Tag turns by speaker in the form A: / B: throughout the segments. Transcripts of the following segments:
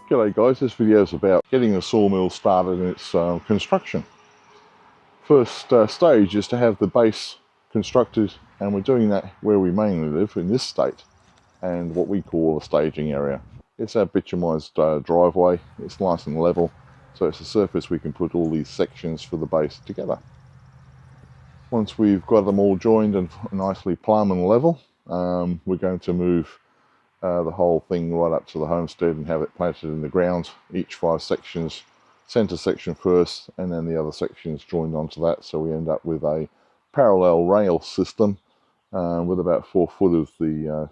A: G'day guys, this video is about getting the sawmill started in its construction. First stage is to have the base constructed, and we're doing that where we mainly live, in this state, and what we call a staging area. It's our bitumised driveway. It's nice and level, so it's a surface we can put all these sections for the base together. Once we've got them all joined and nicely plumb and level, we're going to move the whole thing right up to the homestead and have it planted in the ground, each 5 sections, centre section first and then the other sections joined onto that, so we end up with a parallel rail system with about 4 foot of the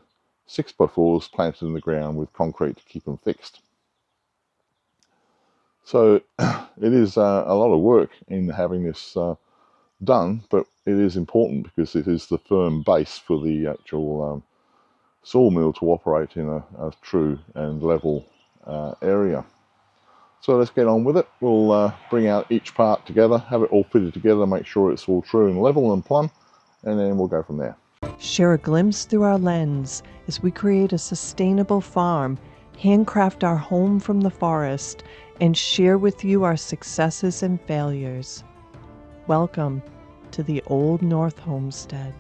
A: 6x4s planted in the ground with concrete to keep them fixed. So it is a lot of work in having this done, but it is important because it is the firm base for the actual sawmill to operate in a true and level area. So let's get on with it. We'll bring out each part together, have it all fitted together, make sure it's all true and level and plumb, and then we'll go from there.
B: Share a glimpse through our lens as we create a sustainable farm, handcraft our home from the forest, and share with you our successes and failures. Welcome to the Old North Homestead.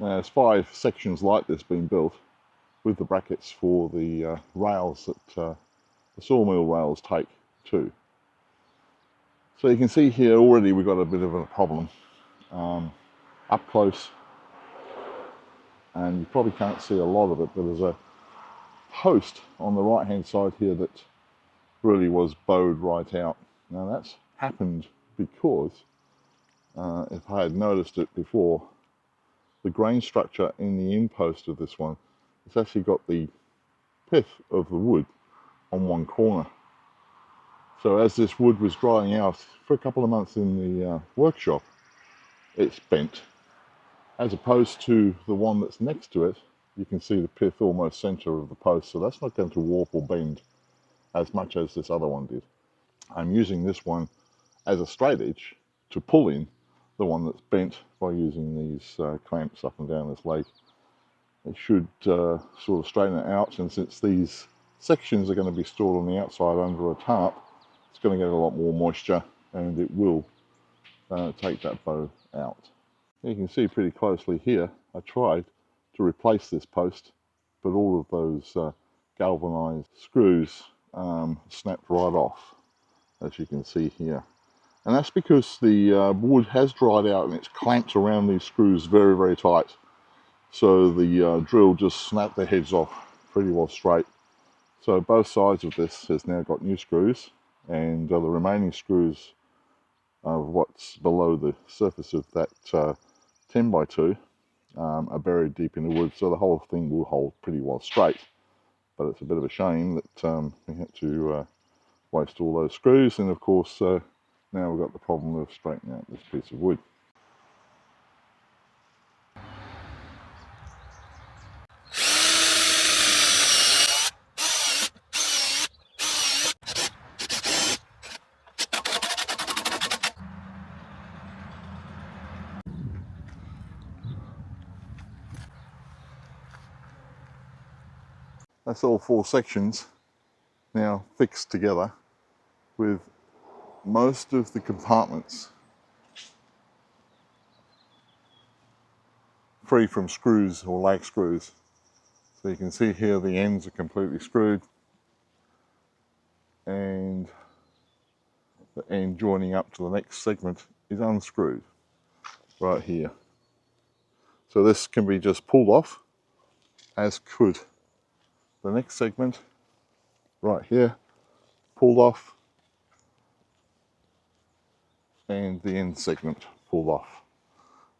A: Now there's 5 sections like this being built with the brackets for the rails that the sawmill rails take too. So you can see here already we've got a bit of a problem up close, and you probably can't see a lot of it, but there's a post on the right hand side here that really was bowed right out. Now that's happened because if I had noticed it before, the grain structure in the end post of this one, it's actually got the pith of the wood on one corner. So as this wood was drying out for a couple of months in the workshop, it's bent. As opposed to the one that's next to it, you can see the pith almost center of the post, so that's not going to warp or bend as much as this other one did. I'm using this one as a straight edge to pull in the one that's bent by using these clamps up and down this leg. It should sort of straighten it out, and since these sections are going to be stored on the outside under a tarp, it's going to get a lot more moisture and it will take that bow out. You can see pretty closely here, I tried to replace this post, but all of those galvanized screws snapped right off, as you can see here. And that's because the wood has dried out and it's clamped around these screws very, very tight. So the drill just snapped the heads off pretty well straight. So both sides of this has now got new screws, and the remaining screws of what's below the surface of that 10x2 are buried deep in the wood, so the whole thing will hold pretty well straight. But it's a bit of a shame that we had to waste all those screws, and of course now we've got the problem of straightening out this piece of wood. That's all 4 sections now fixed together with most of the compartments free from screws or lag screws. So you can see here the ends are completely screwed and the end joining up to the next segment is unscrewed right here. So this can be just pulled off, as could the next segment right here, pulled off, and the end segment pulled off.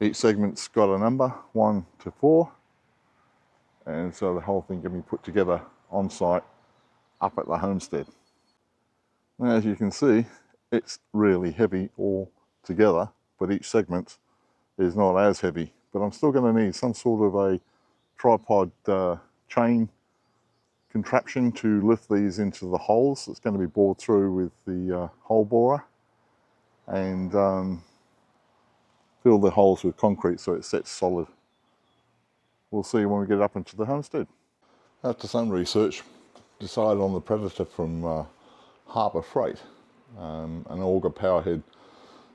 A: Each segment's got a number, 1 to 4, and so the whole thing can be put together on site up at the homestead. Now, as you can see, it's really heavy all together, but each segment is not as heavy. But I'm still going to need some sort of a tripod chain contraption to lift these into the holes. It's going to be bored through with the hole borer and fill the holes with concrete so it sets solid. We'll see when we get up into the homestead. After some research, decided on the Predator from Harbour Freight, an auger powerhead,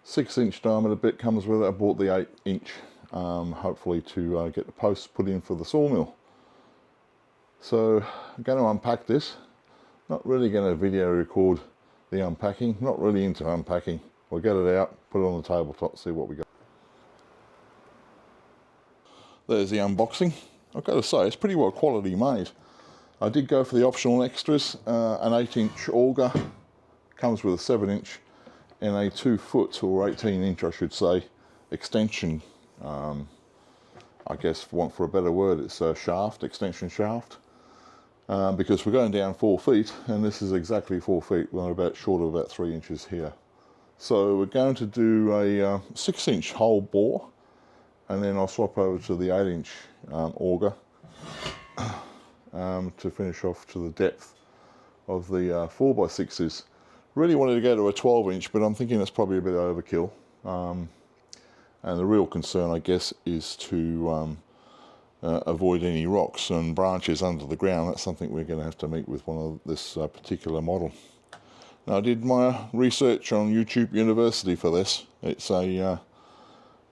A: 6-inch diameter bit comes with it. I bought the 8-inch, hopefully to get the posts put in for the SawMill. So I'm going to unpack this. Not really going to video record the unpacking, not really into unpacking. We'll get it out, put it on the tabletop, see what we got. There's the unboxing. I've got to say, it's pretty well quality made. I did go for the optional extras, an 8-inch auger, comes with a 7-inch and a 2-foot or 18-inch I should say, extension. I guess for a better word, it's a shaft, extension shaft. Because we're going down 4 feet, and this is exactly 4 feet. We're about short of about 3 inches here. So we're going to do a 6-inch hole bore, and then I'll swap over to the 8-inch auger to finish off to the depth of the 4x6s. Really wanted to go to a 12-inch, but I'm thinking that's probably a bit overkill. And the real concern, I guess, is to avoid any rocks and branches under the ground. That's something we're going to have to meet with one of this particular model. Now, I did my research on YouTube University for this. It's a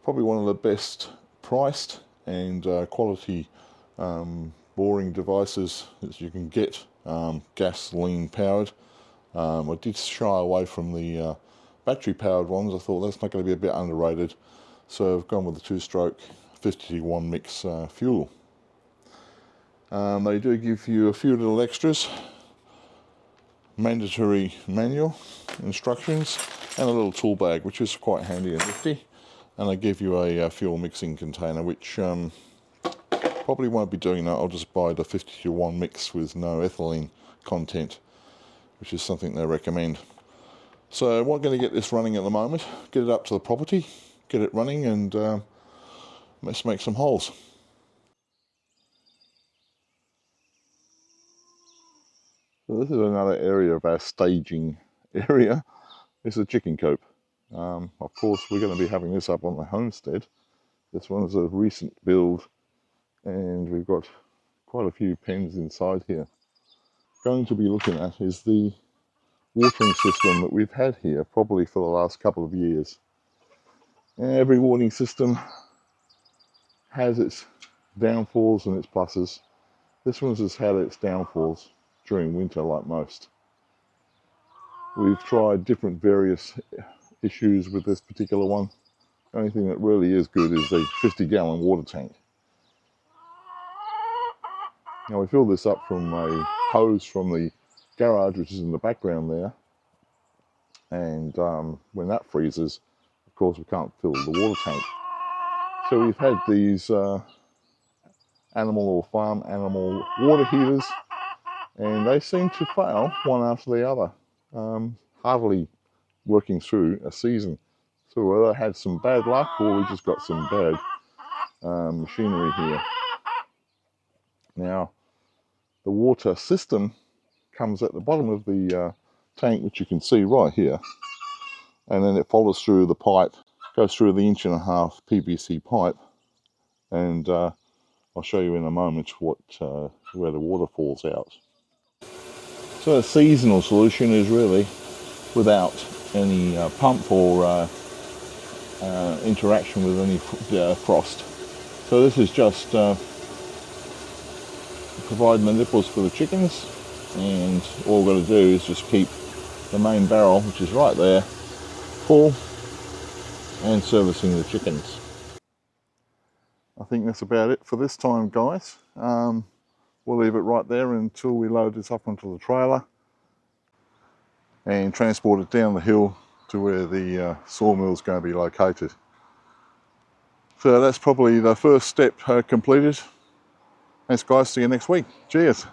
A: probably one of the best priced and quality boring devices that you can get, gasoline powered. I did shy away from the battery powered ones. I thought that's not going to be a bit underrated, so I've gone with the 2-stroke 50-to-1 mix fuel. They do give you a few little extras, mandatory manual instructions and a little tool bag, which is quite handy and nifty, and they give you a fuel mixing container, which probably won't be doing that. I'll just buy the 50-to-1 mix with no ethylene content, which is something they recommend. So we're going to get this running at the moment, get it up to the property, get it running, and let's make some holes. So this is another area of our staging area. It's a chicken coop. Of course, we're going to be having this up on the homestead. This one is a recent build, and we've got quite a few pens inside here. Going to be looking at is the watering system that we've had here probably for the last couple of years. Every watering system has its downfalls and its pluses. This one's has had its downfalls during winter, like most. We've tried different various issues with this particular one. The only thing that really is good is the 50-gallon water tank. Now we fill this up from a hose from the garage, which is in the background there, and when that freezes, of course we can't fill the water tank. So we've had these animal or farm animal water heaters, and they seem to fail one after the other, hardly working through a season. So we either had some bad luck or we just got some bad machinery here. Now, the water system comes at the bottom of the tank, which you can see right here, and then it follows through the pipe, goes through the 1.5-inch PVC pipe, and I'll show you in a moment what where the water falls out. So a seasonal solution is really without any pump or interaction with any frost. So this is just providing the nipples for the chickens, and all we've got to do is just keep the main barrel, which is right there, full and servicing the chickens. I think that's about it for this time, guys. We'll leave it right there until we load this up onto the trailer and transport it down the hill to where the sawmill is going to be located. So that's probably the first step completed. Thanks guys, see you next week. Cheers.